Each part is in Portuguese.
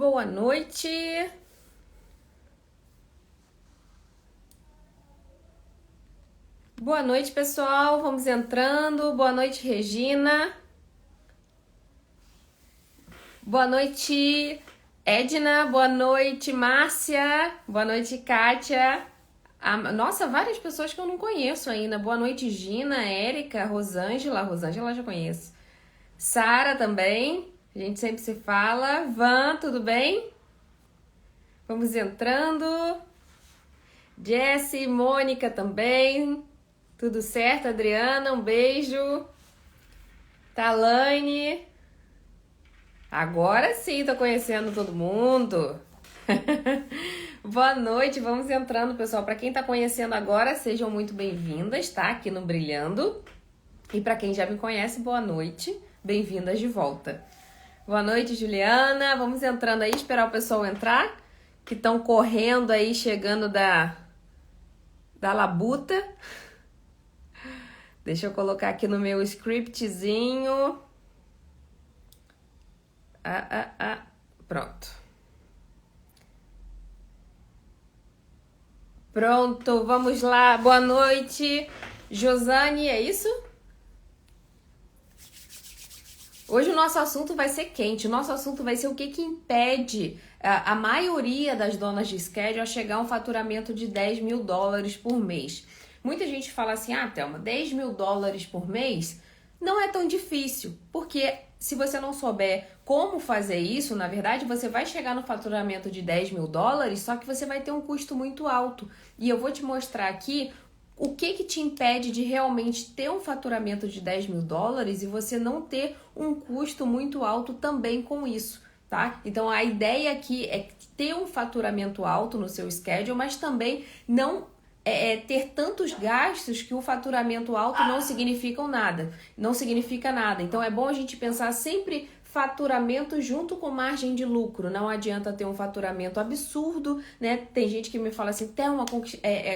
Boa noite. Boa noite, pessoal. Vamos entrando. Boa noite, Regina. Boa noite, Edna. Boa noite, Márcia. Boa noite, Kátia. Nossa, várias pessoas que eu não conheço ainda. Boa noite, Gina, Érica, Rosângela. Rosângela já conheço. Sara também. A gente sempre se fala. Van, tudo bem? Vamos entrando. Jessie, Mônica também. Tudo certo, Adriana? Um beijo. Talane. Agora sim, tô conhecendo todo mundo. Boa noite, vamos entrando, pessoal. Para quem tá conhecendo agora, sejam muito bem-vindas, tá? Aqui no Brilhando. E para quem já me conhece, boa noite. Bem-vindas de volta. Boa noite, Juliana. Vamos entrando aí, esperar o pessoal entrar, que estão correndo aí, chegando da labuta. Deixa eu colocar aqui no meu scriptzinho. Pronto. Pronto, vamos lá. Boa noite. Josane, é isso? Hoje o nosso assunto vai ser quente. O nosso assunto vai ser o que impede a maioria das donas de schedule a chegar a um faturamento de 10 mil dólares por mês. Muita gente fala assim, Thelma, 10 mil dólares por mês não é tão difícil, porque se você não souber como fazer isso, na verdade, você vai chegar no faturamento de 10 mil dólares, só que você vai ter um custo muito alto. E eu vou te mostrar aqui o que te impede de realmente ter um faturamento de 10 mil dólares e você não ter um custo muito alto também com isso, tá? Então, a ideia aqui é ter um faturamento alto no seu schedule, mas também não ter tantos gastos que o faturamento alto não significa nada. Então é bom a gente pensar sempre faturamento junto com margem de lucro. Não adianta ter um faturamento absurdo, né? Tem gente que me fala assim, Thelma,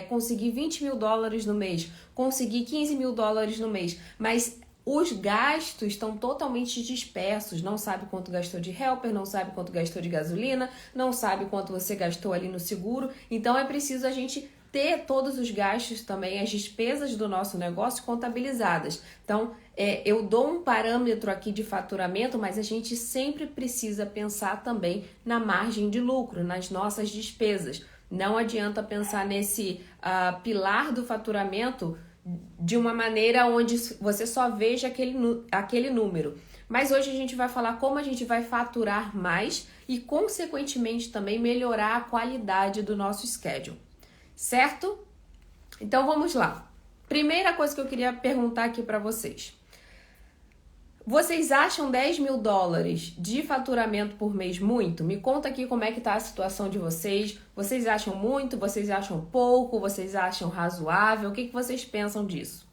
consegui 20 mil dólares no mês, consegui 15 mil dólares no mês, mas os gastos estão totalmente dispersos, não sabe quanto gastou de helper, não sabe quanto gastou de gasolina, não sabe quanto você gastou ali no seguro. Então é preciso a gente ter todos os gastos também, as despesas do nosso negócio contabilizadas. Então, eu dou um parâmetro aqui de faturamento, mas a gente sempre precisa pensar também na margem de lucro, nas nossas despesas. Não adianta pensar nesse pilar do faturamento de uma maneira onde você só veja aquele número. Mas hoje a gente vai falar como a gente vai faturar mais e, consequentemente, também melhorar a qualidade do nosso schedule. Certo? Então vamos lá. Primeira coisa que eu queria perguntar aqui para vocês. Vocês acham 10 mil dólares de faturamento por mês muito? Me conta aqui como é que tá a situação de vocês. Vocês acham muito? Vocês acham pouco? Vocês acham razoável? O que vocês pensam disso?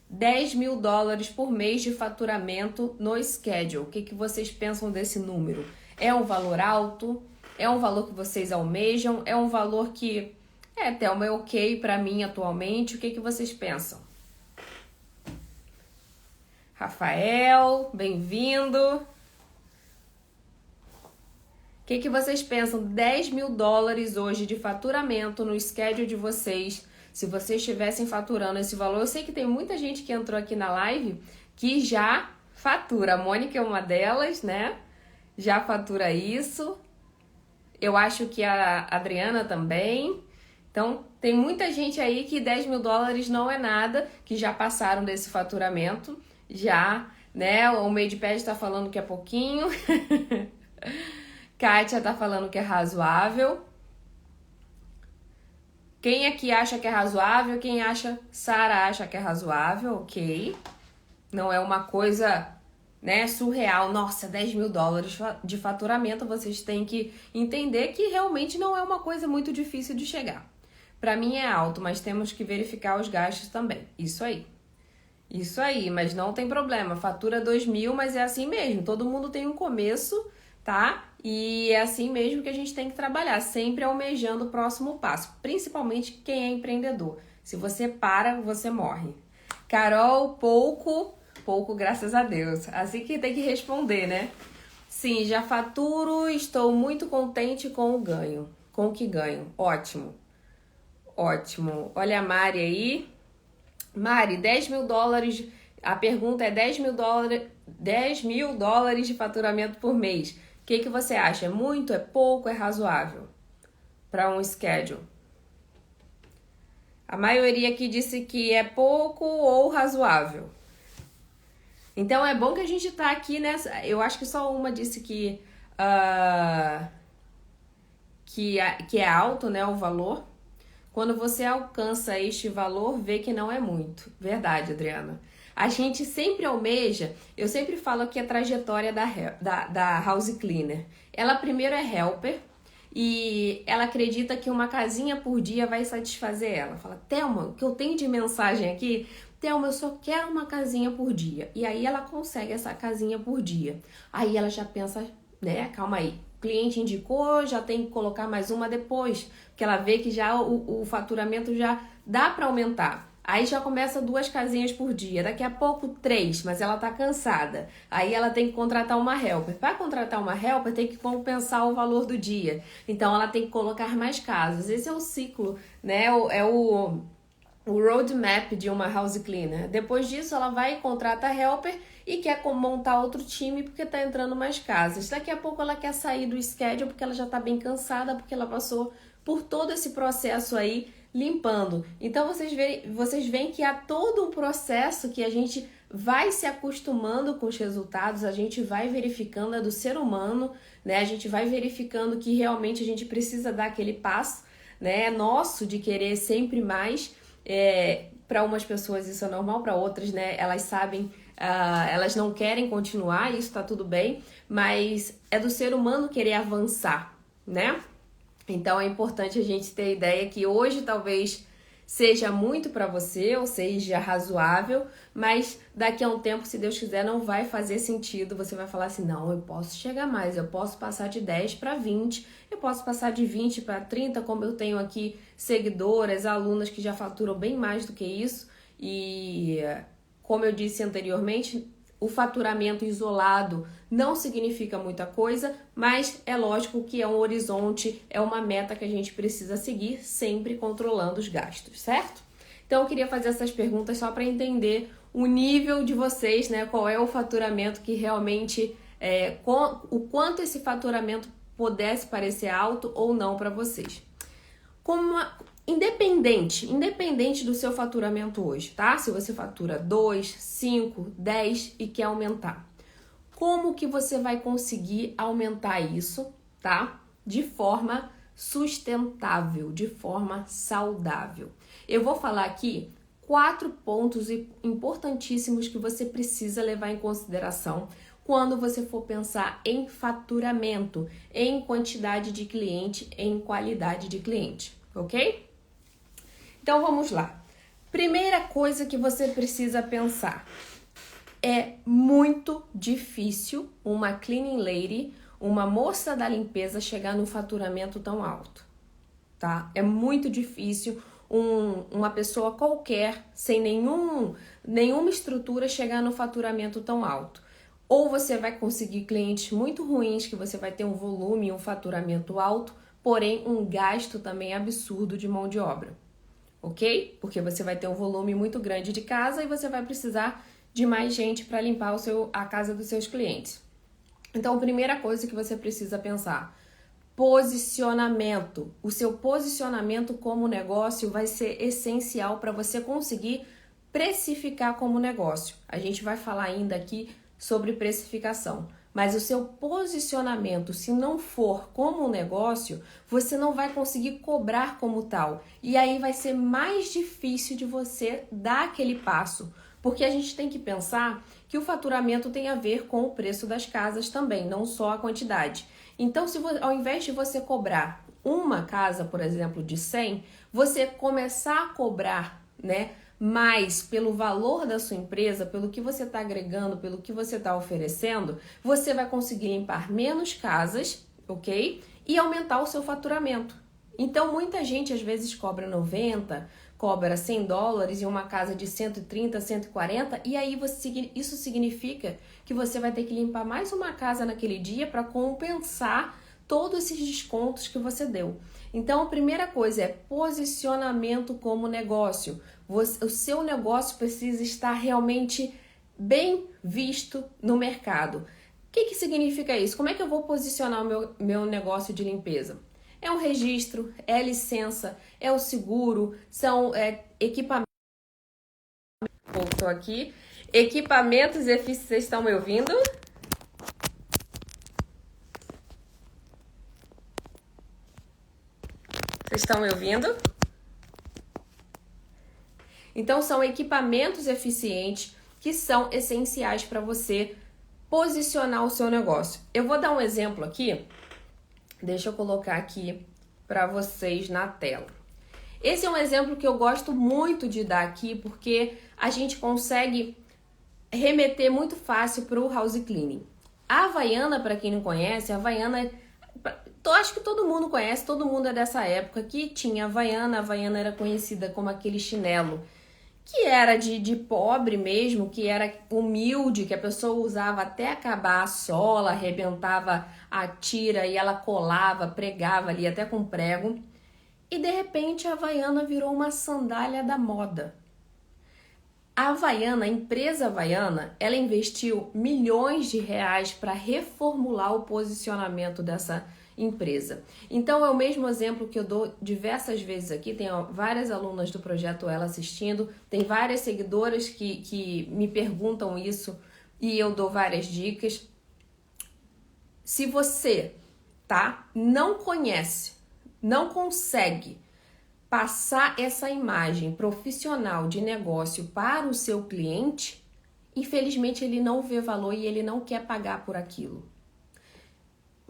10 mil dólares por mês de faturamento no schedule. O que vocês pensam desse número? É um valor alto? É um valor que vocês almejam? É um valor que Thelma, é ok pra mim atualmente? O que vocês pensam? Rafael, bem-vindo. O que vocês pensam? 10 mil dólares hoje de faturamento no schedule de vocês, se vocês estivessem faturando esse valor. Eu sei que tem muita gente que entrou aqui na live que já fatura. A Mônica é uma delas, né? Já fatura isso. Eu acho que a Adriana também. Então, tem muita gente aí que 10 mil dólares não é nada, que já passaram desse faturamento, já, né? O MadePad tá falando que é pouquinho. Kátia tá falando que é razoável. Quem aqui acha que é razoável? Quem acha? Sara acha que é razoável, ok. Não é uma coisa, né, surreal. Nossa, 10 mil dólares de faturamento, vocês têm que entender que realmente não é uma coisa muito difícil de chegar. Para mim é alto, mas temos que verificar os gastos também. Isso aí, mas não tem problema. Fatura 2 mil, mas é assim mesmo. Todo mundo tem um começo, tá? E é assim mesmo que a gente tem que trabalhar, sempre almejando o próximo passo. Principalmente quem é empreendedor. Se você para, você morre. Carol, pouco, graças a Deus. Assim que tem que responder, né? Sim, já faturo, estou muito contente com o ganho, com o que ganho. Ótimo, ótimo. Olha a Mari aí. Mari, 10 mil dólares. A pergunta é 10 mil dólares de faturamento por mês. O que você acha? É muito, é pouco, é razoável para um schedule? A maioria aqui disse que é pouco ou razoável. Então é bom que a gente tá aqui nessa. Eu acho que só uma disse que é alto, né, o valor. Quando você alcança este valor, vê que não é muito. Verdade, Adriana. A gente sempre almeja, eu sempre falo aqui a trajetória da house cleaner. Ela primeiro é helper e ela acredita que uma casinha por dia vai satisfazer ela. Fala, Thelma, o que eu tenho de mensagem aqui? Thelma, eu só quero uma casinha por dia. E aí ela consegue essa casinha por dia. Aí ela já pensa, né, calma aí. O cliente indicou, já tem que colocar mais uma depois, porque ela vê que já o faturamento já dá para aumentar. Aí já começa 2 casinhas por dia, daqui a pouco 3, mas ela tá cansada. Aí ela tem que contratar uma helper. Para contratar uma helper tem que compensar o valor do dia. Então ela tem que colocar mais casas. Esse é o ciclo, né? O roadmap de uma house cleaner. Depois disso, ela vai e contrata a helper e quer montar outro time porque tá entrando mais casas. Daqui a pouco ela quer sair do schedule porque ela já tá bem cansada, porque ela passou por todo esse processo aí limpando. Então vocês veem que há todo um processo que a gente vai se acostumando com os resultados, a gente vai verificando, é do ser humano, né? A gente vai verificando que realmente a gente precisa dar aquele passo, né? É nosso de querer sempre mais. Para umas pessoas isso é normal, para outras, né, elas sabem, elas não querem continuar, isso tá tudo bem, mas é do ser humano querer avançar, né? Então é importante a gente ter a ideia que hoje talvez seja muito para você, ou seja razoável, mas daqui a um tempo, se Deus quiser, não vai fazer sentido. Você vai falar assim, não, eu posso chegar mais, eu posso passar de 10 para 20, eu posso passar de 20 para 30, como eu tenho aqui seguidoras, alunas que já faturam bem mais do que isso. E como eu disse anteriormente, o faturamento isolado não significa muita coisa, mas é lógico que é um horizonte, é uma meta que a gente precisa seguir, sempre controlando os gastos, certo? Então eu queria fazer essas perguntas só para entender o nível de vocês, né? Qual é o faturamento que realmente, o quanto esse faturamento pudesse parecer alto ou não para vocês. Independente do seu faturamento hoje, tá? Se você fatura 2, 5, 10 e quer aumentar. Como que você vai conseguir aumentar isso, tá? De forma sustentável, de forma saudável. Eu vou falar aqui 4 pontos importantíssimos que você precisa levar em consideração quando você for pensar em faturamento, em quantidade de cliente, em qualidade de cliente, ok? Então vamos lá. Primeira coisa que você precisa pensar. É muito difícil uma cleaning lady, uma moça da limpeza, chegar no faturamento tão alto, tá? É muito difícil uma pessoa qualquer, sem nenhuma estrutura, chegar no faturamento tão alto. Ou você vai conseguir clientes muito ruins, que você vai ter um volume e um faturamento alto, porém um gasto também absurdo de mão de obra, ok? Porque você vai ter um volume muito grande de casa e você vai precisar de mais gente para limpar a casa dos seus clientes. Então, a primeira coisa que você precisa pensar, posicionamento. O seu posicionamento como negócio vai ser essencial para você conseguir precificar como negócio. A gente vai falar ainda aqui sobre precificação, mas o seu posicionamento, se não for como um negócio, você não vai conseguir cobrar como tal. E aí vai ser mais difícil de você dar aquele passo. Porque a gente tem que pensar que o faturamento tem a ver com o preço das casas também, não só a quantidade. Então, ao invés de você cobrar uma casa, por exemplo, de 100, você começar a cobrar, né, mais pelo valor da sua empresa, pelo que você está agregando, pelo que você está oferecendo, você vai conseguir limpar menos casas, ok? E aumentar o seu faturamento. Então, muita gente às vezes cobra 90, cobra $100 em uma casa de 130, 140, e aí isso significa que você vai ter que limpar mais uma casa naquele dia para compensar todos esses descontos que você deu. Então, a primeira coisa é posicionamento como negócio. O seu negócio precisa estar realmente bem visto no mercado. O que significa isso? Como é que eu vou posicionar o meu negócio de limpeza? É um registro, é a licença, é o seguro, são equipamentos. Voltou aqui. Equipamentos eficientes. Vocês estão me ouvindo? Vocês estão me ouvindo? Então, são equipamentos eficientes que são essenciais para você posicionar o seu negócio. Eu vou dar um exemplo aqui. Deixa eu colocar aqui para vocês na tela. Esse é um exemplo que eu gosto muito de dar aqui, porque a gente consegue remeter muito fácil para o house cleaning. A Havaiana, para quem não conhece, a Havaiana, acho que todo mundo conhece, todo mundo é dessa época que tinha a Havaiana era conhecida como aquele chinelo que era de pobre mesmo, que era humilde, que a pessoa usava até acabar a sola, arrebentava a tira e ela colava, pregava ali até com prego. E de repente a Havaiana virou uma sandália da moda. A Havaiana, a empresa Havaiana, ela investiu milhões de reais para reformular o posicionamento dessa empresa. Então é o mesmo exemplo que eu dou diversas vezes aqui, tem várias alunas do projeto Ela assistindo, tem várias seguidoras que me perguntam isso e eu dou várias dicas. Se você, não conhece, não consegue passar essa imagem profissional de negócio para o seu cliente, infelizmente ele não vê valor e ele não quer pagar por aquilo.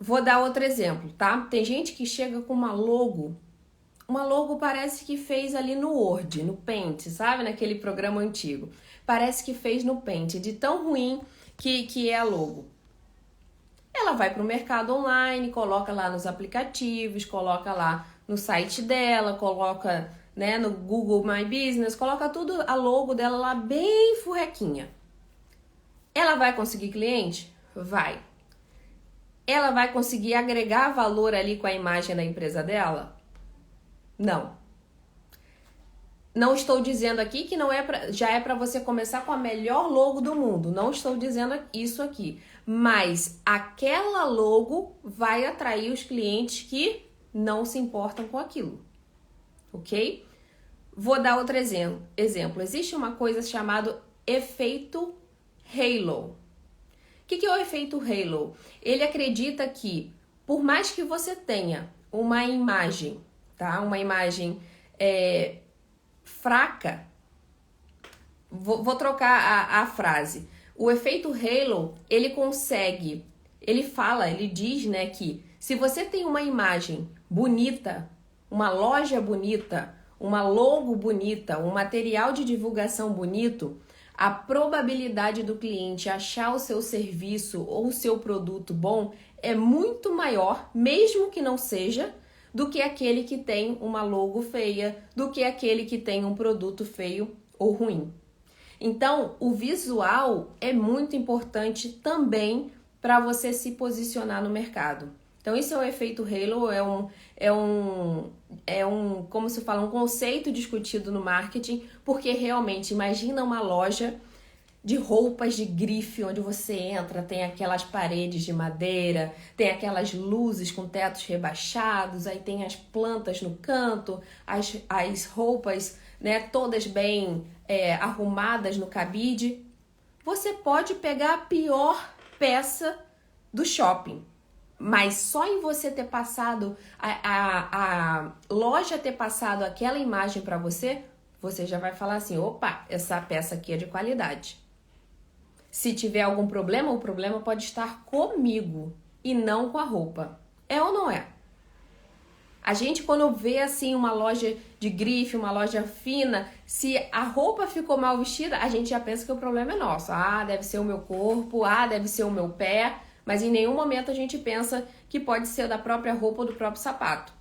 Vou dar outro exemplo, tá? Tem gente que chega com uma logo parece que fez ali no Word, no Paint, sabe? Naquele programa antigo. Parece que fez no Paint, de tão ruim que é a logo. Ela vai para o mercado online, coloca lá nos aplicativos, coloca lá no site dela, coloca, né, no Google My Business, coloca tudo a logo dela lá bem furrequinha. Ela vai conseguir cliente? Vai. Ela vai conseguir agregar valor ali com a imagem da empresa dela? Não. Não estou dizendo aqui que já é para você começar com a melhor logo do mundo. Não estou dizendo isso aqui. Mas aquela logo vai atrair os clientes que não se importam com aquilo. Ok? Vou dar outro exemplo. Existe uma coisa chamada efeito halo. O que é o efeito halo? Ele acredita que, por mais que você tenha uma imagem, tá? Uma imagem fraca, vou trocar a frase. O efeito halo, ele diz, né, que se você tem uma imagem bonita, uma loja bonita, uma logo bonita, um material de divulgação bonito, a probabilidade do cliente achar o seu serviço ou o seu produto bom é muito maior, mesmo que não seja, do que aquele que tem uma logo feia, do que aquele que tem um produto feio ou ruim. Então, o visual é muito importante também para você se posicionar no mercado. Então, isso é o efeito halo, como se fala, um conceito discutido no marketing, porque realmente, imagina uma loja de roupas de grife, onde você entra, tem aquelas paredes de madeira, tem aquelas luzes com tetos rebaixados, aí tem as plantas no canto, as roupas, né, todas bem arrumadas no cabide. Você pode pegar a pior peça do shopping, mas só em você ter passado, a loja ter passado aquela imagem para você, você já vai falar assim, opa, essa peça aqui é de qualidade. Se tiver algum problema, o problema pode estar comigo e não com a roupa. É ou não é? A gente, quando vê assim uma loja de grife, uma loja fina, se a roupa ficou mal vestida, a gente já pensa que o problema é nosso. Ah, deve ser o meu corpo, deve ser o meu pé, mas em nenhum momento a gente pensa que pode ser da própria roupa ou do próprio sapato.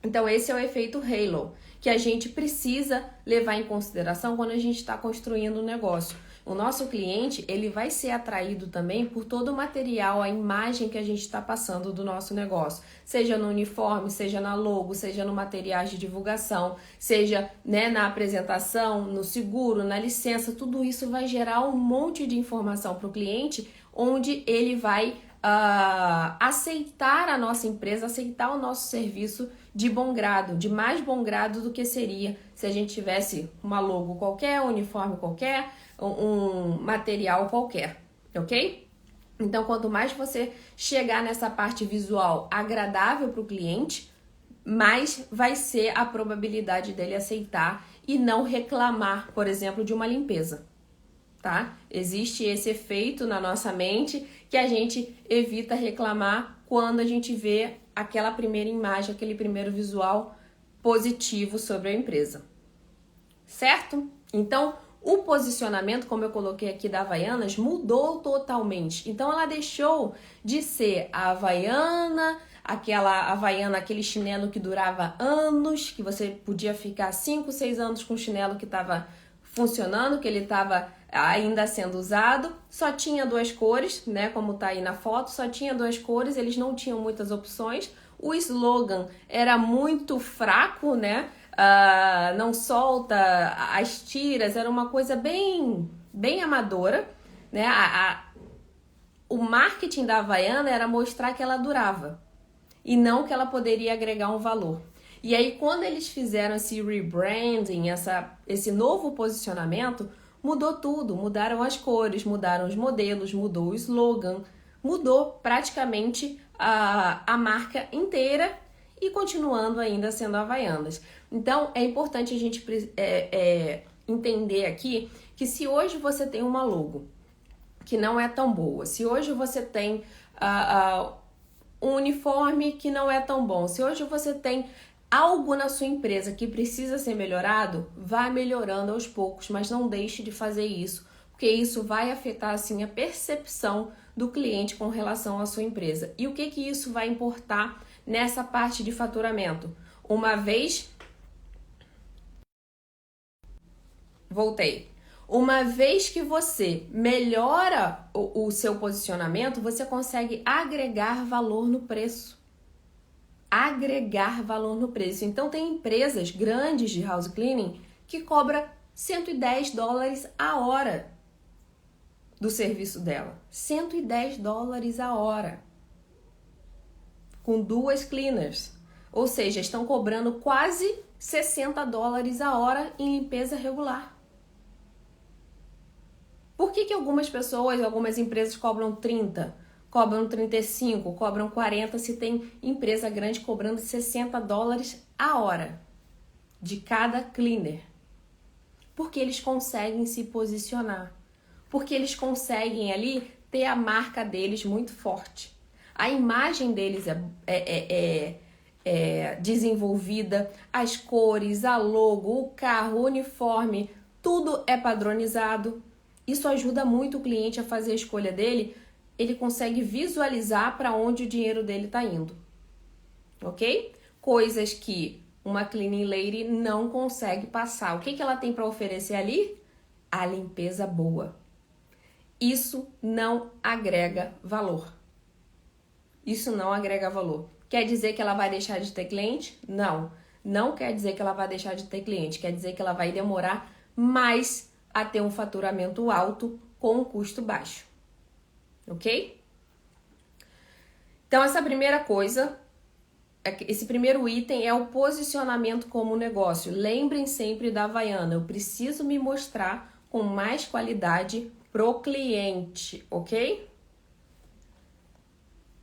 Então esse é o efeito halo, que a gente precisa levar em consideração quando a gente está construindo um negócio. O nosso cliente, ele vai ser atraído também por todo o material, a imagem que a gente está passando do nosso negócio. Seja no uniforme, seja na logo, seja no material de divulgação, seja, né, na apresentação, no seguro, na licença. Tudo isso vai gerar um monte de informação para o cliente, onde ele vai aceitar a nossa empresa, aceitar o nosso serviço de bom grado, de mais bom grado do que seria se a gente tivesse uma logo qualquer, um uniforme qualquer, um material qualquer, ok? Então, quanto mais você chegar nessa parte visual agradável para o cliente, mais vai ser a probabilidade dele aceitar e não reclamar, por exemplo, de uma limpeza. Tá? Existe esse efeito na nossa mente que a gente evita reclamar quando a gente vê aquela primeira imagem, aquele primeiro visual positivo sobre a empresa. Certo? Então, o posicionamento, como eu coloquei aqui da Havaianas, mudou totalmente. Então, ela deixou de ser a Havaiana, aquela Havaiana, aquele chinelo que durava anos, que você podia ficar 5, 6 anos com o chinelo que estava funcionando, que ele estava ainda sendo usado, só tinha 2 cores, né, como tá aí na foto, só tinha 2 cores, eles não tinham muitas opções, o slogan era muito fraco, né, não solta as tiras, era uma coisa bem amadora, né, o marketing da Havaiana era mostrar que ela durava, e não que ela poderia agregar um valor. E aí, quando eles fizeram esse rebranding, esse novo posicionamento, mudou tudo. Mudaram as cores, mudaram os modelos, mudou o slogan, mudou praticamente a marca inteira e continuando ainda sendo Havaianas. Então, é importante a gente entender aqui que se hoje você tem uma logo que não é tão boa, se hoje você tem um uniforme que não é tão bom, se hoje você tem algo na sua empresa que precisa ser melhorado, vá melhorando aos poucos, mas não deixe de fazer isso, porque isso vai afetar assim a percepção do cliente com relação à sua empresa. E o que isso vai importar nessa parte de faturamento? Uma vez que você melhora o seu posicionamento, você consegue agregar valor no preço. Então, tem empresas grandes de house cleaning que cobra $110 a hora do serviço dela. $110 a hora. Com 2 cleaners. Ou seja, estão cobrando quase $60 a hora em limpeza regular. Por que algumas pessoas, algumas empresas cobram 30? Cobram 35, cobram 40, se tem empresa grande cobrando $60 a hora de cada cleaner. Porque eles conseguem se posicionar. Porque eles conseguem ali ter a marca deles muito forte. A imagem deles é desenvolvida, as cores, a logo, o carro, o uniforme, tudo é padronizado. Isso ajuda muito o cliente a fazer a escolha dele. Ele consegue visualizar para onde o dinheiro dele está indo, ok? Coisas que uma cleaning lady não consegue passar. O que ela tem para oferecer ali? A limpeza boa. Isso não agrega valor. Quer dizer que ela vai deixar de ter cliente? Não. Não quer dizer que ela vai deixar de ter cliente. Quer dizer que ela vai demorar mais a ter um faturamento alto com um custo baixo. Ok? Então, essa primeira coisa, esse primeiro item é o posicionamento como negócio. Lembrem sempre da Havaiana. Eu preciso me mostrar com mais qualidade pro cliente, ok?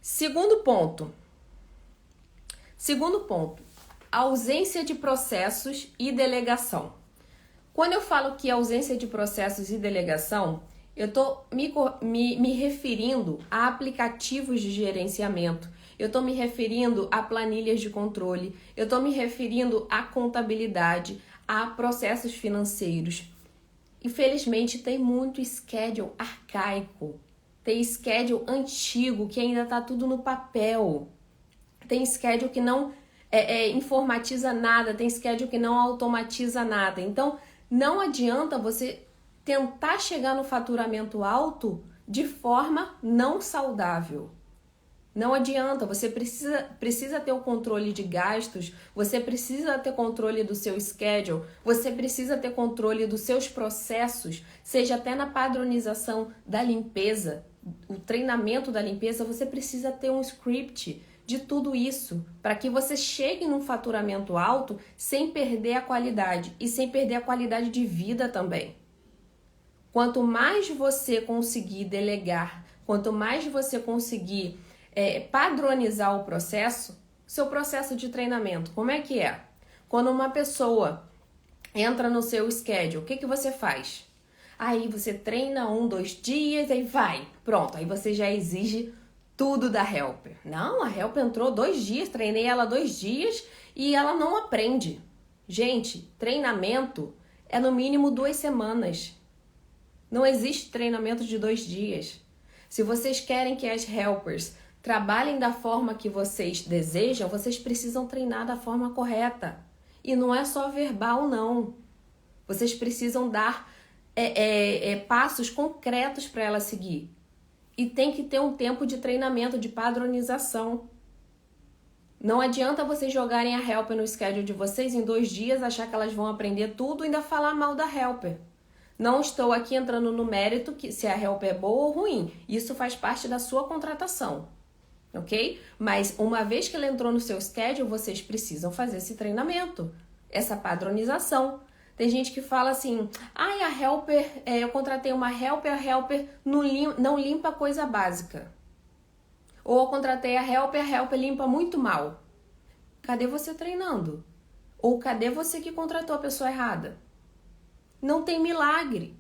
Segundo ponto, ausência de processos e delegação. Quando eu falo que ausência de processos e delegação, eu estou me referindo a aplicativos de gerenciamento, eu estou me referindo a planilhas de controle, eu estou me referindo a contabilidade, a processos financeiros. Infelizmente, tem muito schedule arcaico, tem schedule antigo que ainda está tudo no papel, tem schedule que não informatiza nada, tem schedule que não automatiza nada. Então, não adianta você tentar chegar no faturamento alto de forma não saudável. Não adianta, você precisa ter o controle de gastos, você precisa ter controle do seu schedule, você precisa ter controle dos seus processos, seja até na padronização da limpeza, o treinamento da limpeza, você precisa ter um script de tudo isso, para que você chegue num faturamento alto sem perder a qualidade e sem perder a qualidade de vida também. Quanto mais você conseguir delegar, quanto mais você conseguir padronizar o processo, seu processo de treinamento, como é que é? Quando uma pessoa entra no seu schedule, o que você faz? Aí você treina 1, 2 dias, aí vai, pronto, aí você já exige tudo da helper. Não, a helper entrou 2 dias, treinei ela 2 dias e ela não aprende. Gente, treinamento é no mínimo 2 semanas. Não existe treinamento de 2 dias. Se vocês querem que as helpers trabalhem da forma que vocês desejam, vocês precisam treinar da forma correta. E não é só verbal, não. Vocês precisam dar passos concretos para ela seguir. E tem que ter um tempo de treinamento, de padronização. Não adianta vocês jogarem a helper no schedule de vocês em 2 dias, achar que elas vão aprender tudo e ainda falar mal da helper. Não estou aqui entrando no mérito que se a helper é boa ou ruim. Isso faz parte da sua contratação, ok? Mas uma vez que ela entrou no seu schedule, vocês precisam fazer esse treinamento, essa padronização. Tem gente que fala assim, ai, a helper, eu contratei uma helper, a helper não limpa coisa básica. Ou eu contratei a helper limpa muito mal. Cadê você treinando? Ou cadê você que contratou a pessoa errada? Não tem milagre.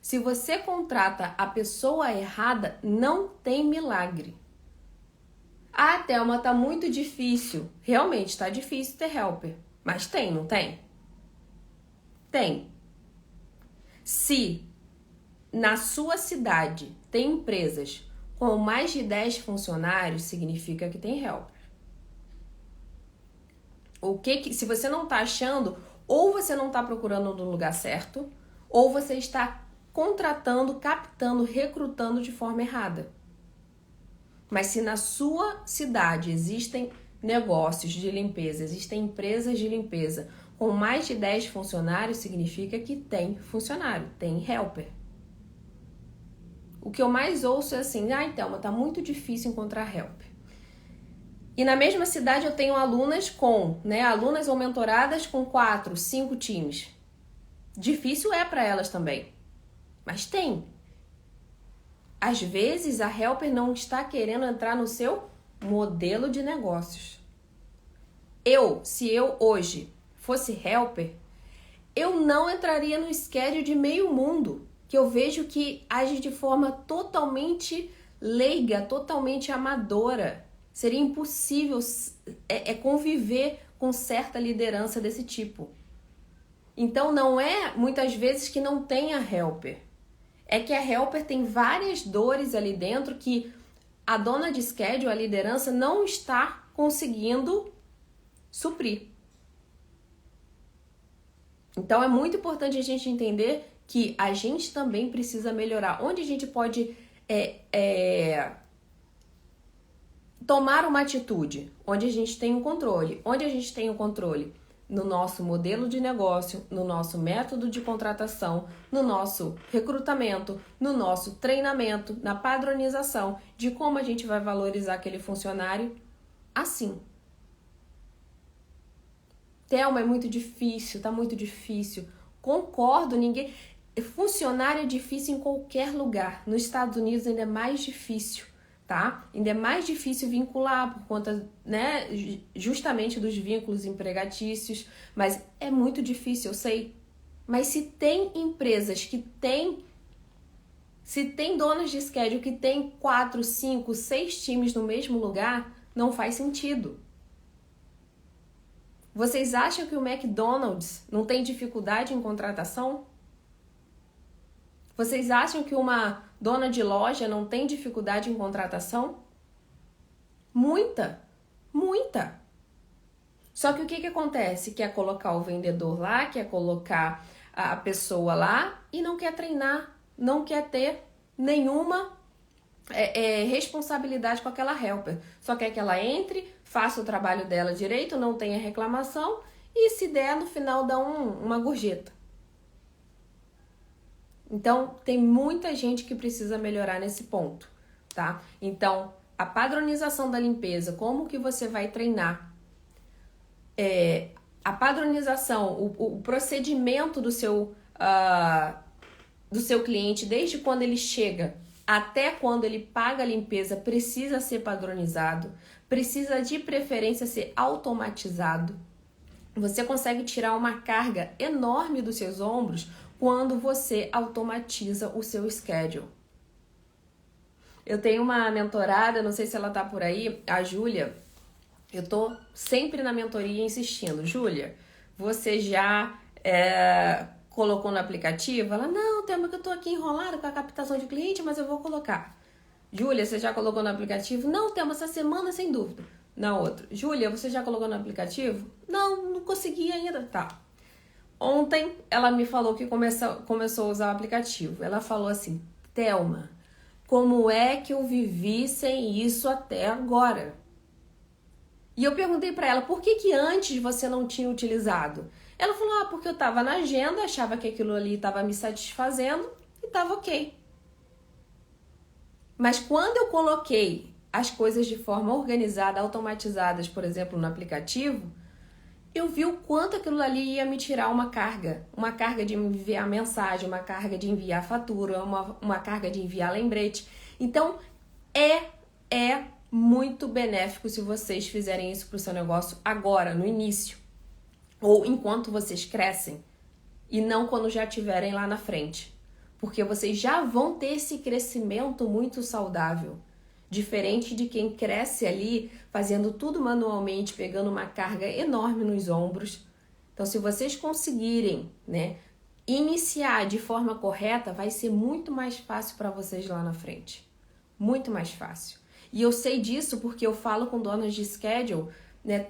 Se você contrata a pessoa errada, não tem milagre. Ah, Thelma, tá muito difícil. Realmente, tá difícil ter helper. Mas tem, não tem? Tem. Se na sua cidade tem empresas com mais de 10 funcionários, significa que tem helper. Se você não tá achando, ou você não está procurando no lugar certo, ou você está contratando, captando, recrutando de forma errada. Mas se na sua cidade existem negócios de limpeza, existem empresas de limpeza com mais de 10 funcionários, significa que tem funcionário, tem helper. O que eu mais ouço é assim, ai, Thelma, tá muito difícil encontrar helper. E na mesma cidade eu tenho alunas alunas ou mentoradas com 4, 5 times. Difícil é para elas também, mas tem. Às vezes a helper não está querendo entrar no seu modelo de negócios. Se eu hoje fosse helper, eu não entraria no schedule de meio mundo, que eu vejo que age de forma totalmente leiga, totalmente amadora. Seria impossível conviver com certa liderança desse tipo. Então, não é muitas vezes que não tem a helper. É que a helper tem várias dores ali dentro que a dona de schedule, a liderança, não está conseguindo suprir. Então, é muito importante a gente entender que a gente também precisa melhorar. Onde a gente pode tomar uma atitude, onde a gente tem um controle. Onde a gente tem o controle? No nosso modelo de negócio, no nosso método de contratação, no nosso recrutamento, no nosso treinamento, na padronização de como a gente vai valorizar aquele funcionário assim. Thelma, é muito difícil, tá muito difícil. Concordo, funcionário é difícil em qualquer lugar. Nos Estados Unidos ainda é mais difícil. Tá? Ainda é mais difícil vincular por conta, justamente dos vínculos empregatícios, mas é muito difícil, eu sei. Mas se tem empresas se tem donas de schedule que tem 4, 5, 6 times no mesmo lugar, não faz sentido. Vocês acham que o McDonald's não tem dificuldade em contratação? Vocês acham que uma dona de loja não tem dificuldade em contratação? Muita, muita. Só que o que acontece? Quer colocar o vendedor lá, quer colocar a pessoa lá e não quer treinar, não quer ter nenhuma responsabilidade com aquela helper. Só quer que ela entre, faça o trabalho dela direito, não tenha reclamação e se der, no final dá uma gorjeta. Então, tem muita gente que precisa melhorar nesse ponto, tá? Então, a padronização da limpeza, como que você vai treinar? A padronização, o procedimento do seu cliente, desde quando ele chega até quando ele paga a limpeza, precisa ser padronizado, precisa de preferência ser automatizado. Você consegue tirar uma carga enorme dos seus ombros quando você automatiza o seu schedule. Eu tenho uma mentorada, não sei se ela tá por aí, a Júlia. Eu tô sempre na mentoria insistindo. Júlia, você já colocou no aplicativo? Ela, não, Thelma, que eu tô aqui enrolada com a captação de cliente, mas eu vou colocar. Júlia, você já colocou no aplicativo? Não, Thelma, essa semana sem dúvida. Na outra. Júlia, você já colocou no aplicativo? Não consegui ainda. Tá. Ontem ela me falou que começou a usar o aplicativo. Ela falou assim, Thelma, como é que eu vivi sem isso até agora? E eu perguntei pra ela, por que antes você não tinha utilizado? Ela falou, porque eu tava na agenda, achava que aquilo ali tava me satisfazendo e tava ok. Mas quando eu coloquei as coisas de forma organizada, automatizadas, por exemplo, no aplicativo, eu vi o quanto aquilo ali ia me tirar uma carga de enviar mensagem, uma carga de enviar fatura, uma carga de enviar lembrete. Então, é muito benéfico se vocês fizerem isso para o seu negócio agora, no início, ou enquanto vocês crescem, e não quando já estiverem lá na frente, porque vocês já vão ter esse crescimento muito saudável, diferente de quem cresce ali fazendo tudo manualmente, pegando uma carga enorme nos ombros. Então, se vocês conseguirem, iniciar de forma correta, vai ser muito mais fácil para vocês lá na frente, muito mais fácil. E eu sei disso porque eu falo com donas de schedule,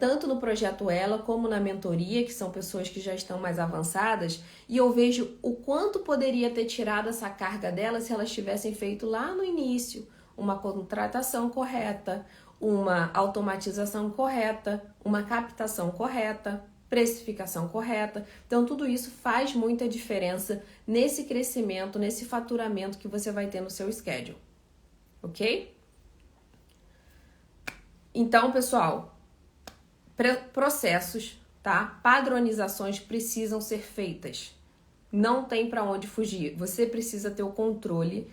tanto no Projeto Ela como na mentoria, que são pessoas que já estão mais avançadas, e eu vejo o quanto poderia ter tirado essa carga delas se elas tivessem feito lá no início uma contratação correta, uma automatização correta, uma captação correta, precificação correta. Então, tudo isso faz muita diferença nesse crescimento, nesse faturamento que você vai ter no seu schedule, ok? Então, pessoal, processos, tá? Padronizações precisam ser feitas. Não tem para onde fugir. Você precisa ter o controle,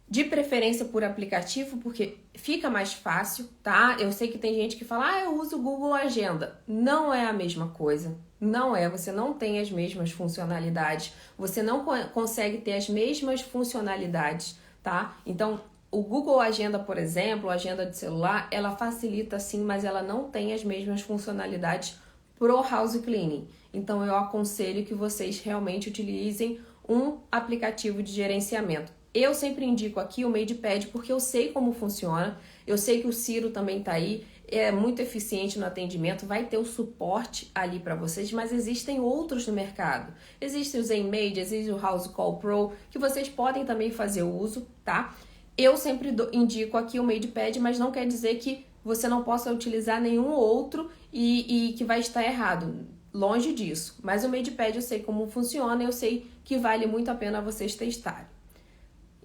de preferência por aplicativo, porque fica mais fácil, tá? Eu sei que tem gente que fala, eu uso o Google Agenda. Não é a mesma coisa. Não é, você não tem as mesmas funcionalidades. Você não consegue ter as mesmas funcionalidades, tá? Então, o Google Agenda, por exemplo, a agenda de celular, ela facilita sim, mas ela não tem as mesmas funcionalidades pro house cleaning. Então, eu aconselho que vocês realmente utilizem um aplicativo de gerenciamento. Eu sempre indico aqui o MadePad porque eu sei como funciona, eu sei que o Ciro também tá aí, é muito eficiente no atendimento, vai ter o suporte ali para vocês, mas existem outros no mercado. Existe o ZenMaid, existe o House Call Pro, que vocês podem também fazer uso, tá? Eu sempre indico aqui o MadePad, mas não quer dizer que você não possa utilizar nenhum outro e que vai estar errado. Longe disso. Mas o MadePad eu sei como funciona e eu sei que vale muito a pena vocês testarem.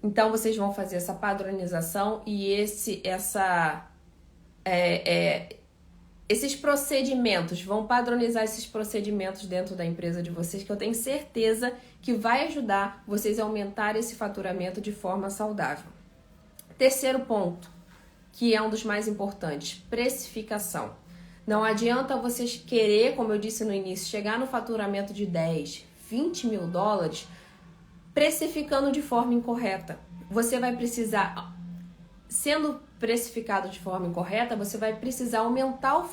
Então, vocês vão fazer essa padronização e esses procedimentos, vão padronizar esses procedimentos dentro da empresa de vocês, que eu tenho certeza que vai ajudar vocês a aumentar esse faturamento de forma saudável. Terceiro ponto, que é um dos mais importantes, precificação. Não adianta vocês querer, como eu disse no início, chegar no faturamento de 10, 20 mil dólares precificando de forma incorreta. Você vai precisar, sendo precificado de forma incorreta, você vai precisar aumentar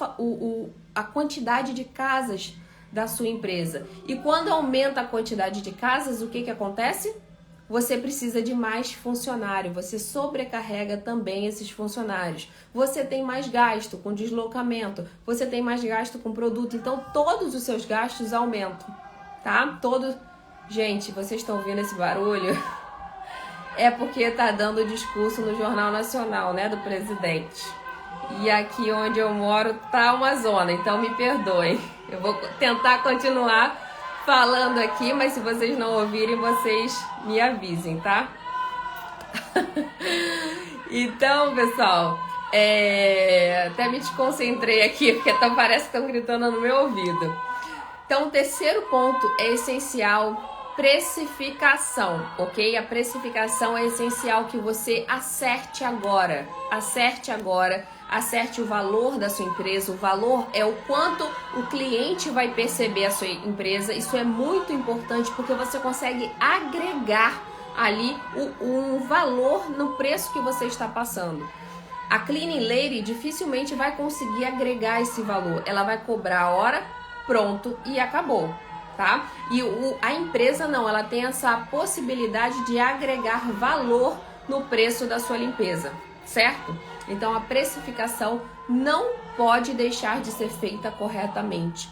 a quantidade de casas da sua empresa. E quando aumenta a quantidade de casas, o que acontece? você precisa de mais funcionário, você sobrecarrega também esses funcionários. Você tem mais gasto com deslocamento, você tem mais gasto com produto, então todos os seus gastos aumentam, tá? Gente, vocês estão ouvindo esse barulho? É porque tá dando discurso no Jornal Nacional, né, do presidente. E aqui onde eu moro tá uma zona, então me perdoem. Eu vou tentar continuar falando aqui, mas se vocês não ouvirem, vocês me avisem, tá? Então, pessoal, até me desconcentrei aqui, porque parece que estão gritando no meu ouvido. Então, o terceiro ponto é essencial, precificação, ok? A precificação é essencial que você acerte agora. Acerte o valor da sua empresa. O valor é o quanto o cliente vai perceber a sua empresa. Isso é muito importante porque você consegue agregar ali um valor no preço que você está passando. A Cleaning Lady dificilmente vai conseguir agregar esse valor. Ela vai cobrar a hora, pronto e acabou, tá? E a empresa não, ela tem essa possibilidade de agregar valor no preço da sua limpeza, certo? Então a precificação não pode deixar de ser feita corretamente,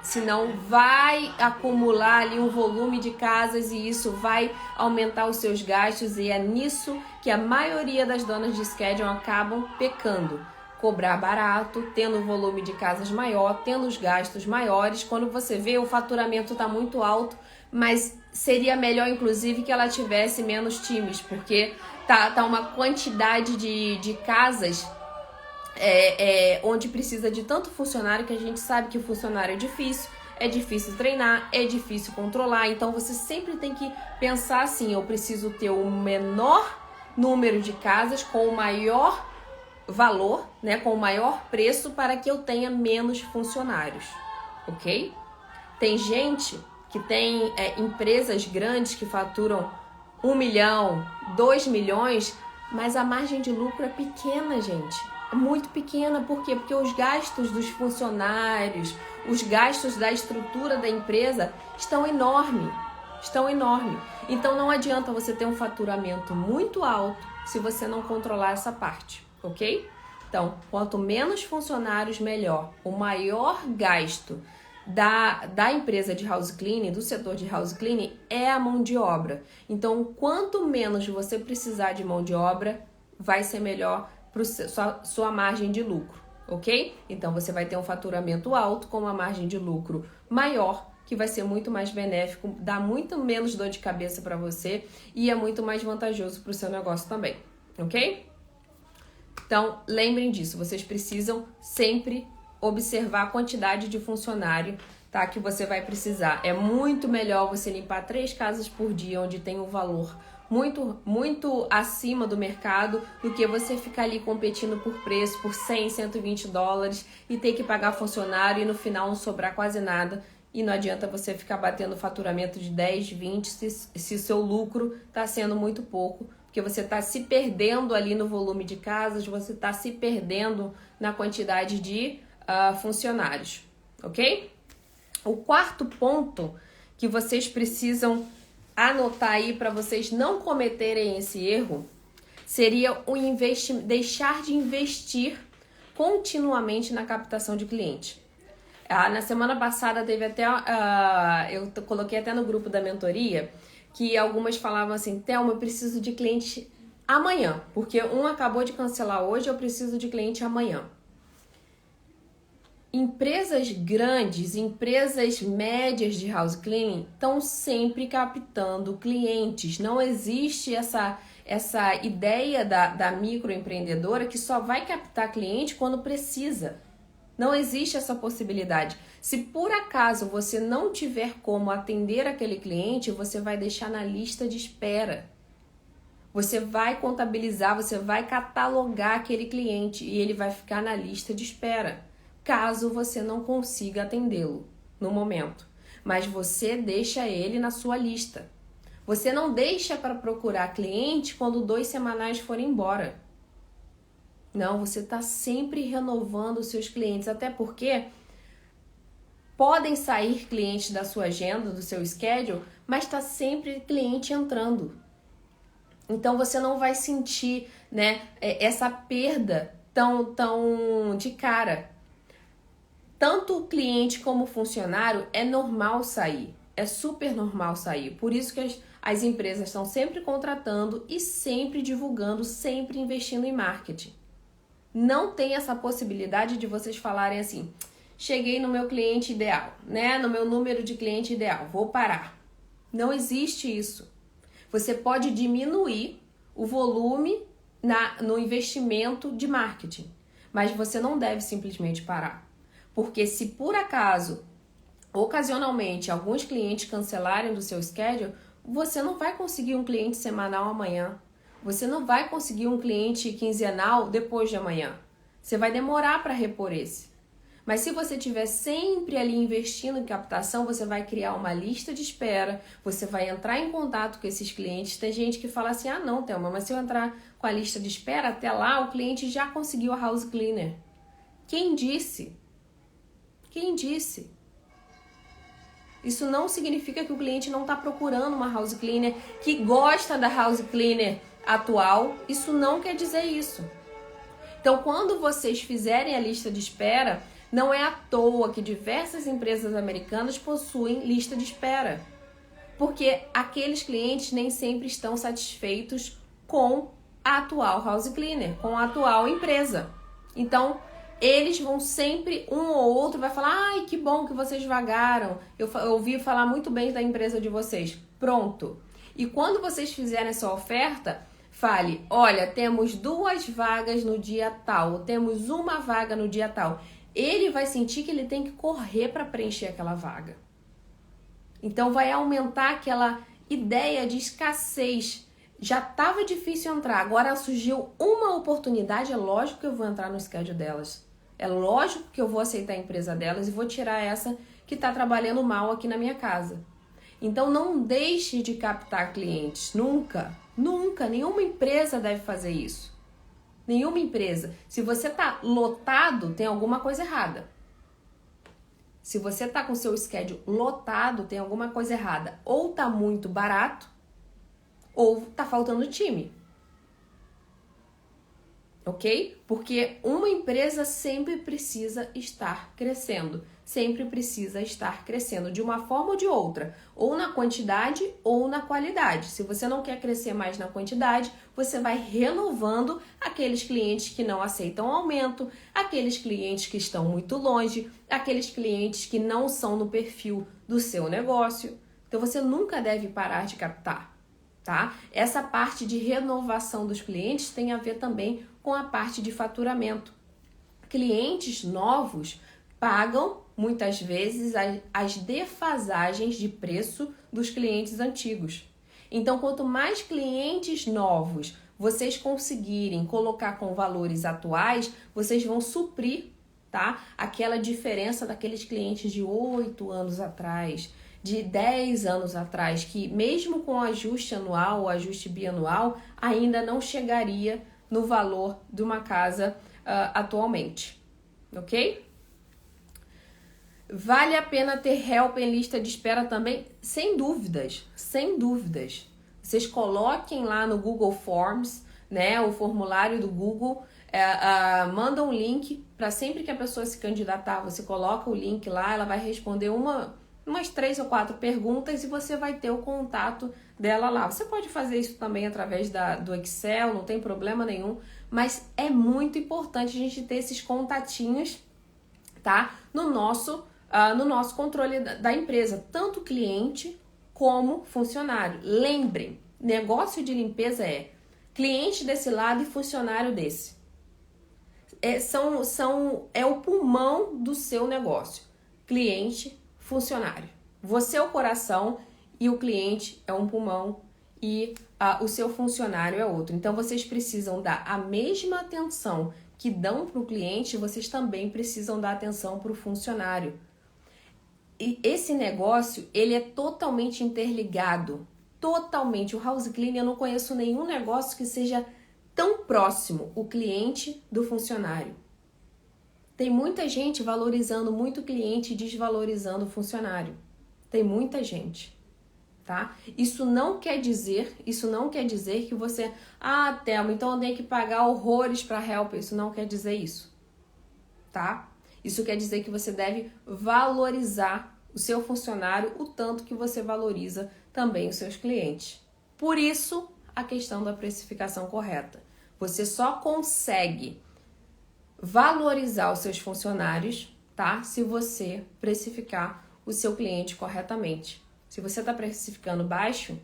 senão vai acumular ali um volume de casas e isso vai aumentar os seus gastos, e é nisso que a maioria das donas de schedule acabam pecando. Cobrar barato, tendo um volume de casas maior, tendo os gastos maiores. Quando você vê, o faturamento está muito alto, mas seria melhor, inclusive, que ela tivesse menos times, porque tá uma quantidade de casas onde precisa de tanto funcionário que a gente sabe que o funcionário é difícil treinar, é difícil controlar. Então você sempre tem que pensar assim: eu preciso ter o menor número de casas com o maior valor, né, com o maior preço, para que eu tenha menos funcionários, ok? Tem gente que tem empresas grandes que faturam 1 milhão, 2 milhões, mas a margem de lucro é pequena, gente. É muito pequena. Por quê? Porque os gastos dos funcionários, os gastos da estrutura da empresa estão enormes. Então não adianta você ter um faturamento muito alto se você não controlar essa parte. Ok? Então, quanto menos funcionários, melhor. O maior gasto da empresa de house cleaning, do setor de house cleaning, é a mão de obra. Então, quanto menos você precisar de mão de obra, vai ser melhor para sua margem de lucro, ok? Então, você vai ter um faturamento alto com uma margem de lucro maior, que vai ser muito mais benéfico, dá muito menos dor de cabeça para você e é muito mais vantajoso para o seu negócio também, ok? Então, lembrem disso, vocês precisam sempre observar a quantidade de funcionário, tá, que você vai precisar. É muito melhor você limpar 3 casas por dia, onde tem um valor muito acima do mercado, do que você ficar ali competindo por preço, por 100, 120 dólares e ter que pagar funcionário e no final não sobrar quase nada. E não adianta você ficar batendo faturamento de 10, 20 se seu lucro está sendo muito pouco, porque você está se perdendo ali no volume de casas, você está se perdendo na quantidade de funcionários, ok? O quarto ponto que vocês precisam anotar aí para vocês não cometerem esse erro seria deixar de investir continuamente na captação de cliente. Na semana passada teve até, eu coloquei até no grupo da mentoria, que algumas falavam assim: Thelma, eu preciso de cliente amanhã, porque um acabou de cancelar hoje, eu preciso de cliente amanhã. Empresas grandes, empresas médias de house cleaning estão sempre captando clientes. Não existe essa ideia da microempreendedora que só vai captar cliente quando precisa. Não existe essa possibilidade. Se por acaso você não tiver como atender aquele cliente, você vai deixar na lista de espera. Você vai contabilizar, você vai catalogar aquele cliente e ele vai ficar na lista de espera, caso você não consiga atendê-lo no momento. Mas você deixa ele na sua lista. Você não deixa para procurar cliente quando 2 semanais forem embora. Não, você está sempre renovando os seus clientes, até porque podem sair clientes da sua agenda, do seu schedule, mas está sempre cliente entrando. Então você não vai sentir, né, essa perda tão de cara. Tanto o cliente como o funcionário é normal sair, é super normal sair. Por isso que as empresas estão sempre contratando e sempre divulgando, sempre investindo em marketing. Não tem essa possibilidade de vocês falarem assim, cheguei no meu cliente ideal, né? No meu número de cliente ideal, vou parar. Não existe isso. Você pode diminuir o volume no investimento de marketing, mas você não deve simplesmente parar. Porque se por acaso, ocasionalmente, alguns clientes cancelarem do seu schedule, você não vai conseguir um cliente semanal amanhã. Você não vai conseguir um cliente quinzenal depois de amanhã. Você vai demorar para repor esse. Mas se você estiver sempre ali investindo em captação, você vai criar uma lista de espera, você vai entrar em contato com esses clientes. Tem gente que fala assim, ah não, Thelma, mas se eu entrar com a lista de espera, até lá o cliente já conseguiu a house cleaner. Quem disse? Quem disse? Isso não significa que o cliente não está procurando uma house cleaner, que gosta da house cleaner atual. Isso não quer dizer isso. Então, quando vocês fizerem a lista de espera, não é à toa que diversas empresas americanas possuem lista de espera. Porque aqueles clientes nem sempre estão satisfeitos com a atual house cleaner, com a atual empresa. Então, eles vão sempre, um ou outro vai falar, ai, que bom que vocês vagaram, eu ouvi falar muito bem da empresa de vocês. Pronto. E quando vocês fizerem essa oferta, fale, olha, temos 2 vagas no dia tal, temos 1 vaga no dia tal. Ele vai sentir que ele tem que correr para preencher aquela vaga. Então vai aumentar aquela ideia de escassez. Já estava difícil entrar, agora surgiu uma oportunidade, é lógico que eu vou entrar no schedule delas. É lógico que eu vou aceitar a empresa delas e vou tirar essa que está trabalhando mal aqui na minha casa. Então não deixe de captar clientes, nunca, nunca, nenhuma empresa deve fazer isso. Nenhuma empresa. Se você está lotado, tem alguma coisa errada. Se você está com seu schedule lotado, tem alguma coisa errada. Ou está muito barato, ou está faltando time. Ok? Porque uma empresa sempre precisa estar crescendo. Sempre precisa estar crescendo de uma forma ou de outra. Ou na quantidade ou na qualidade. Se você não quer crescer mais na quantidade, você vai renovando aqueles clientes que não aceitam aumento, aqueles clientes que estão muito longe, aqueles clientes que não são no perfil do seu negócio. Então você nunca deve parar de captar, tá? Essa parte de renovação dos clientes tem a ver também com a parte de faturamento. Clientes novos pagam muitas vezes as defasagens de preço dos clientes antigos. Então, quanto mais clientes novos vocês conseguirem colocar com valores atuais, vocês vão suprir, tá? Aquela diferença daqueles clientes de 8 anos atrás, de 10 anos atrás, que mesmo com ajuste anual ou ajuste bianual, ainda não chegaria no valor de uma casa atualmente, ok? Vale a pena ter help em lista de espera também? Sem dúvidas, sem dúvidas. Vocês coloquem lá no Google Forms, né, o formulário do Google, manda um link para sempre que a pessoa se candidatar, você coloca o link lá, ela vai responder umas 3 ou 4 perguntas e você vai ter o contato dela lá. Você pode fazer isso também através do Excel, não tem problema nenhum, mas é muito importante a gente ter esses contatinhos, tá? No nosso controle da empresa, tanto cliente como funcionário. Lembrem, negócio de limpeza é cliente desse lado e funcionário desse. É o pulmão do seu negócio. Cliente, funcionário. Você é o coração e o cliente é um pulmão e o seu funcionário é outro. Então, vocês precisam dar a mesma atenção que dão para o cliente, vocês também precisam dar atenção para o funcionário. E esse negócio, ele é totalmente interligado. Totalmente. O house cleaning, eu não conheço nenhum negócio que seja tão próximo o cliente do funcionário. Tem muita gente valorizando muito o cliente e desvalorizando o funcionário. Tem muita gente. tá? Isso não quer dizer que você, Thelma, então eu tenho que pagar horrores para helper. Isso não quer dizer isso, tá? Isso quer dizer que você deve valorizar o seu funcionário o tanto que você valoriza também os seus clientes. Por isso, a questão da precificação correta. Você só consegue valorizar os seus funcionários, tá? Se você precificar o seu cliente corretamente. Se você está precificando baixo,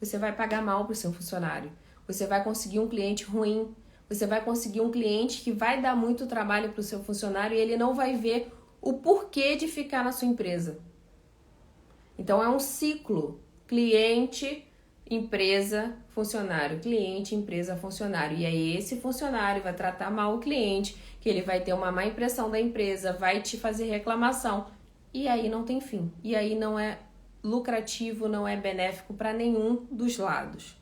você vai pagar mal para o seu funcionário. Você vai conseguir um cliente ruim. Você vai conseguir um cliente que vai dar muito trabalho para o seu funcionário e ele não vai ver o porquê de ficar na sua empresa. Então é um ciclo. Cliente, empresa, funcionário. Cliente, empresa, funcionário. E aí esse funcionário vai tratar mal o cliente, que ele vai ter uma má impressão da empresa, vai te fazer reclamação. E aí não tem fim. E aí não é lucrativo, não é benéfico para nenhum dos lados.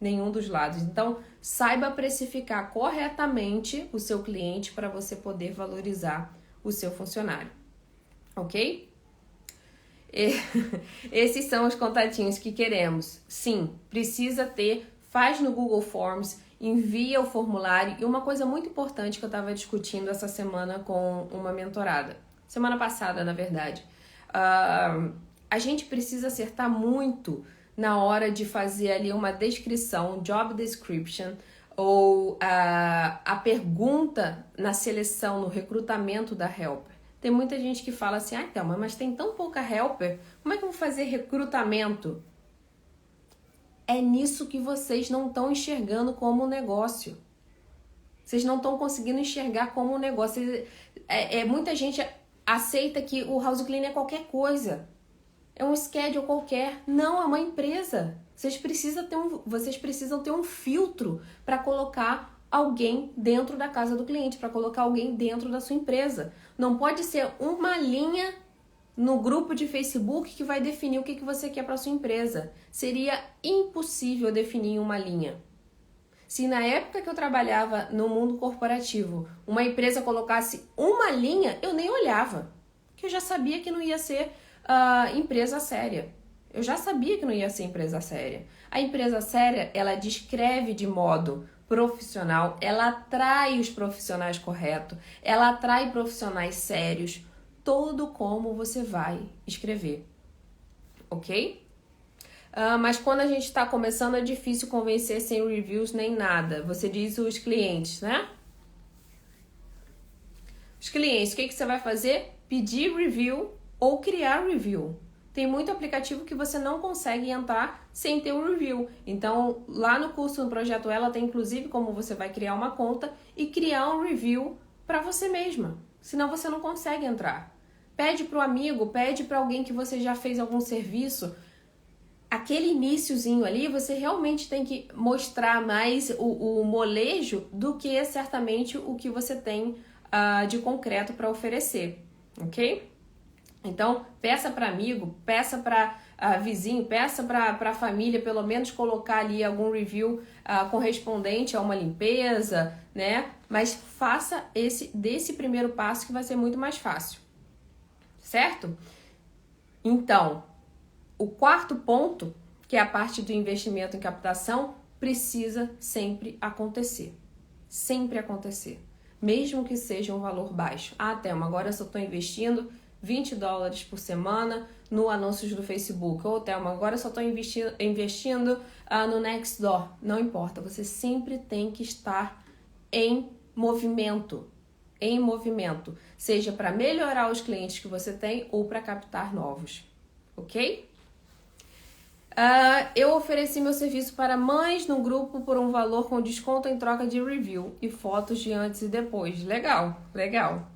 Nenhum dos lados. Então, saiba precificar corretamente o seu cliente para você poder valorizar o seu funcionário. Ok? Esses são os contatinhos que queremos. Sim, precisa ter, faz no Google Forms, envia o formulário. E uma coisa muito importante que eu estava discutindo essa semana com uma mentorada, semana passada, na verdade, a gente precisa acertar muito na hora de fazer ali uma descrição, job description, ou a pergunta na seleção, no recrutamento da helper. Tem muita gente que fala assim, Thelma, mas tem tão pouca helper, como é que eu vou fazer recrutamento? É nisso que vocês não estão enxergando como negócio. Vocês não estão conseguindo enxergar como negócio. Muita gente aceita que o house cleaner é qualquer coisa. É um schedule qualquer. Não, é uma empresa. Vocês precisam ter um filtro para colocar alguém dentro da casa do cliente, para colocar alguém dentro da sua empresa. Não pode ser uma linha no grupo de Facebook que vai definir o que você quer para sua empresa. Seria impossível definir uma linha. Se na época que eu trabalhava no mundo corporativo, uma empresa colocasse uma linha, eu nem olhava. Porque eu já sabia que não ia ser empresa séria. Eu já sabia que não ia ser empresa séria. A empresa séria, ela descreve de modo profissional, ela atrai os profissionais corretos, ela atrai profissionais sérios, todo como você vai escrever, ok? Mas quando a gente está começando é difícil convencer sem reviews nem nada. Você diz os clientes, né? Os clientes, o que você vai fazer? Pedir review ou criar review. Tem muito aplicativo que você não consegue entrar sem ter um review. Então, lá no curso, no Projeto Ela, tem inclusive como você vai criar uma conta e criar um review para você mesma. Senão você não consegue entrar. Pede para o amigo, pede para alguém que você já fez algum serviço. Aquele iniciozinho ali, você realmente tem que mostrar mais o molejo do que certamente o que você tem de concreto para oferecer, ok? Então, peça para amigo, peça para vizinho, peça para a família, pelo menos colocar ali algum review correspondente a uma limpeza, né? Mas faça desse primeiro passo que vai ser muito mais fácil, certo? Então, o quarto ponto, que é a parte do investimento em captação, precisa sempre acontecer. Sempre acontecer. Mesmo que seja um valor baixo. Thelma, agora eu só estou investindo $20 por semana no anúncios do Facebook. Ou, Thelma, agora eu só estou investindo no Nextdoor. Não importa, você sempre tem que estar em movimento. Em movimento. Seja para melhorar os clientes que você tem ou para captar novos. Ok? Eu ofereci meu serviço para mães no grupo por um valor com desconto em troca de review e fotos de antes e depois. Legal, legal.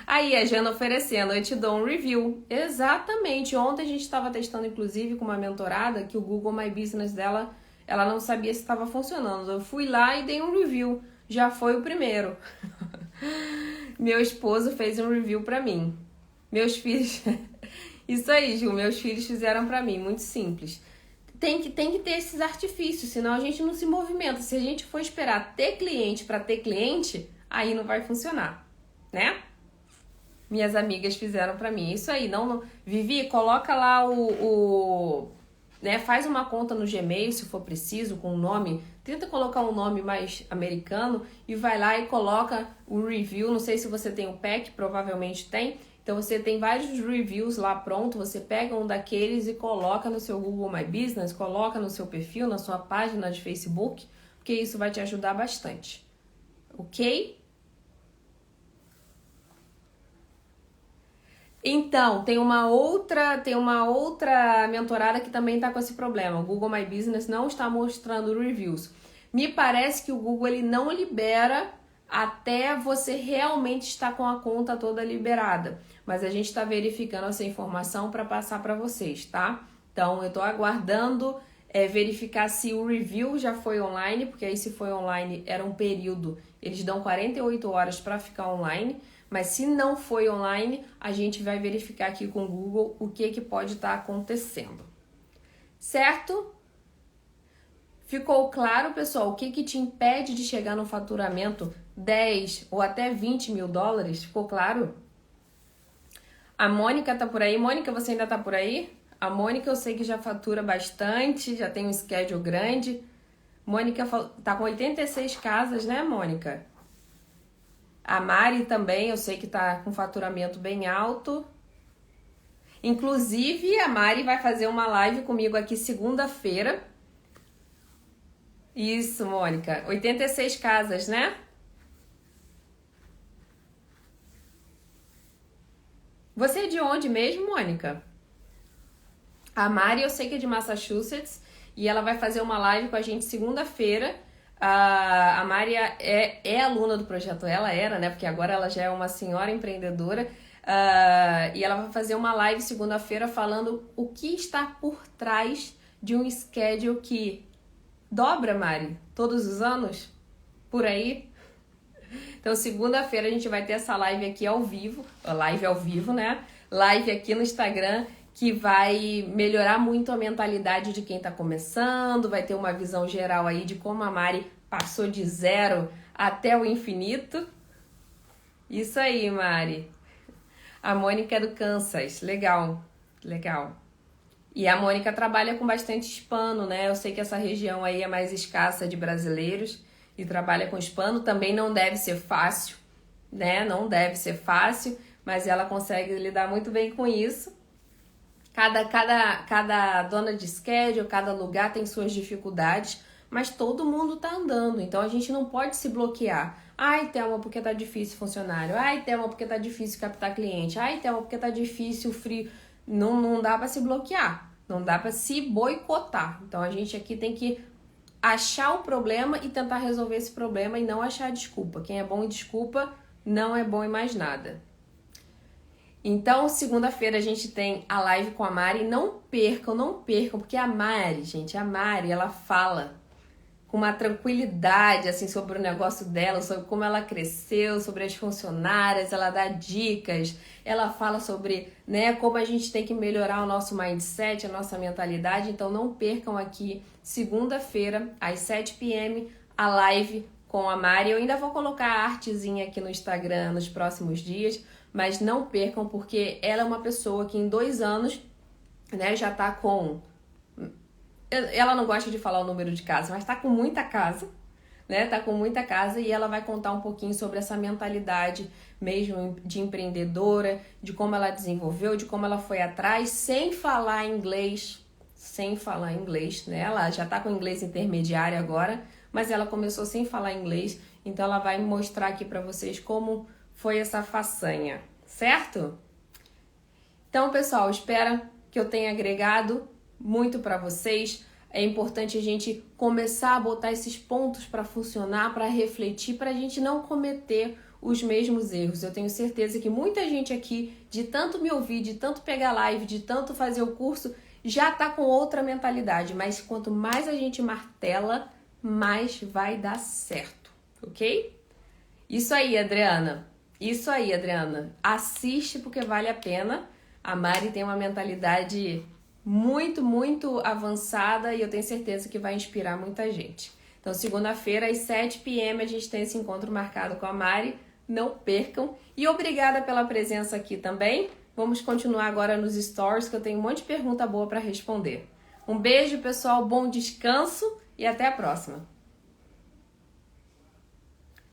Aí a Jana oferecendo, eu te dou um review. Exatamente. Ontem a gente estava testando, inclusive, com uma mentorada que o Google My Business dela, ela não sabia se estava funcionando. Eu fui lá e dei um review. Já foi o primeiro. Meu esposo fez um review para mim. Meus filhos... Isso aí, Ju, meus filhos fizeram pra mim, muito simples. Tem que ter esses artifícios, senão a gente não se movimenta. Se a gente for esperar ter cliente pra ter cliente, aí não vai funcionar, né? minhas amigas fizeram pra mim. Isso aí, não, Vivi, coloca lá né, faz uma conta no Gmail, se for preciso, com um nome, tenta colocar um nome mais americano e vai lá e coloca o review. Não sei se você tem o pack, provavelmente tem. Então você tem vários reviews lá pronto, você pega um daqueles e coloca no seu Google My Business, coloca no seu perfil, na sua página de Facebook, porque isso vai te ajudar bastante. Ok? Então, tem uma outra mentorada que também está com esse problema. O Google My Business não está mostrando reviews. Me parece que o Google ele não libera até você realmente estar com a conta toda liberada. Mas a gente está verificando essa informação para passar para vocês, tá? Então, eu estou aguardando verificar se o review já foi online, porque aí se foi online era um período, eles dão 48 horas para ficar online. Mas se não foi online, a gente vai verificar aqui com o Google o que pode estar acontecendo. Certo? Ficou claro, pessoal, o que te impede de chegar no faturamento 10 ou até 20 mil dólares? Ficou claro? A Mônica tá por aí. Mônica, você ainda tá por aí? A Mônica eu sei que já fatura bastante, já tem um schedule grande. Mônica tá com 86 casas, né, Mônica? A Mari também, eu sei que tá com faturamento bem alto. Inclusive, a Mari vai fazer uma live comigo aqui segunda-feira. Isso, Mônica. 86 casas, né? Você é de onde mesmo, Mônica? A Mari, eu sei que é de Massachusetts. E ela vai fazer uma live com a gente segunda-feira. A Maria é aluna do projeto, ela era, né? Porque agora ela já é uma senhora empreendedora. E ela vai fazer uma live segunda-feira falando o que está por trás de um schedule que dobra, Mari, todos os anos? Por aí? Então, segunda-feira a gente vai ter essa live aqui ao vivo. Live ao vivo, né? Live aqui no Instagram, que vai melhorar muito a mentalidade de quem está começando, vai ter uma visão geral aí de como a Mari passou de 0 até o infinito. Isso aí, Mari. A Mônica é do Kansas. Legal, legal. E a Mônica trabalha com bastante hispano, né? Eu sei que essa região aí é mais escassa de brasileiros e trabalha com hispano. Também não deve ser fácil, né? Não deve ser fácil, mas ela consegue lidar muito bem com isso. Cada dona de schedule, cada lugar tem suas dificuldades, mas todo mundo tá andando, então a gente não pode se bloquear. Ai, Thelma, porque tá difícil funcionário. Ai, Thelma, porque tá difícil captar cliente. Ai, Thelma, porque tá difícil frio. Não dá para se bloquear, não dá para se boicotar. Então a gente aqui tem que achar o problema e tentar resolver esse problema e não achar desculpa. Quem é bom em desculpa não é bom em mais nada. Então, segunda-feira a gente tem a live com a Mari. Não percam, porque a Mari, gente, ela fala com uma tranquilidade, assim, sobre o negócio dela, sobre como ela cresceu, sobre as funcionárias, ela dá dicas, ela fala sobre, né, como a gente tem que melhorar o nosso mindset, a nossa mentalidade. Então, não percam aqui, segunda-feira, às 7 p.m., a live com a Mari. Eu ainda vou colocar a artezinha aqui no Instagram nos próximos dias, mas não percam, porque ela é uma pessoa que em 2 anos, né, já tá com... Ela não gosta de falar o número de casa, mas tá com muita casa, né? Tá com muita casa e ela vai contar um pouquinho sobre essa mentalidade mesmo de empreendedora, de como ela desenvolveu, de como ela foi atrás, sem falar inglês, né? Ela já tá com inglês intermediário agora, mas ela começou sem falar inglês, então ela vai mostrar aqui pra vocês como foi essa façanha, certo? Então, pessoal, espero que eu tenha agregado muito para vocês. É importante a gente começar a botar esses pontos para funcionar, para refletir, para a gente não cometer os mesmos erros. Eu tenho certeza que muita gente aqui, de tanto me ouvir, de tanto pegar live, de tanto fazer o curso, já tá com outra mentalidade, mas quanto mais a gente martela, mais vai dar certo, ok? Isso aí, Adriana. Assiste porque vale a pena. A Mari tem uma mentalidade muito, muito avançada e eu tenho certeza que vai inspirar muita gente. Então, segunda-feira, às 7 p.m., a gente tem esse encontro marcado com a Mari Não percam. E obrigada pela presença aqui também. Vamos continuar agora nos stories, que eu tenho um monte de pergunta boa para responder. Um beijo, pessoal, bom descanso e até a próxima.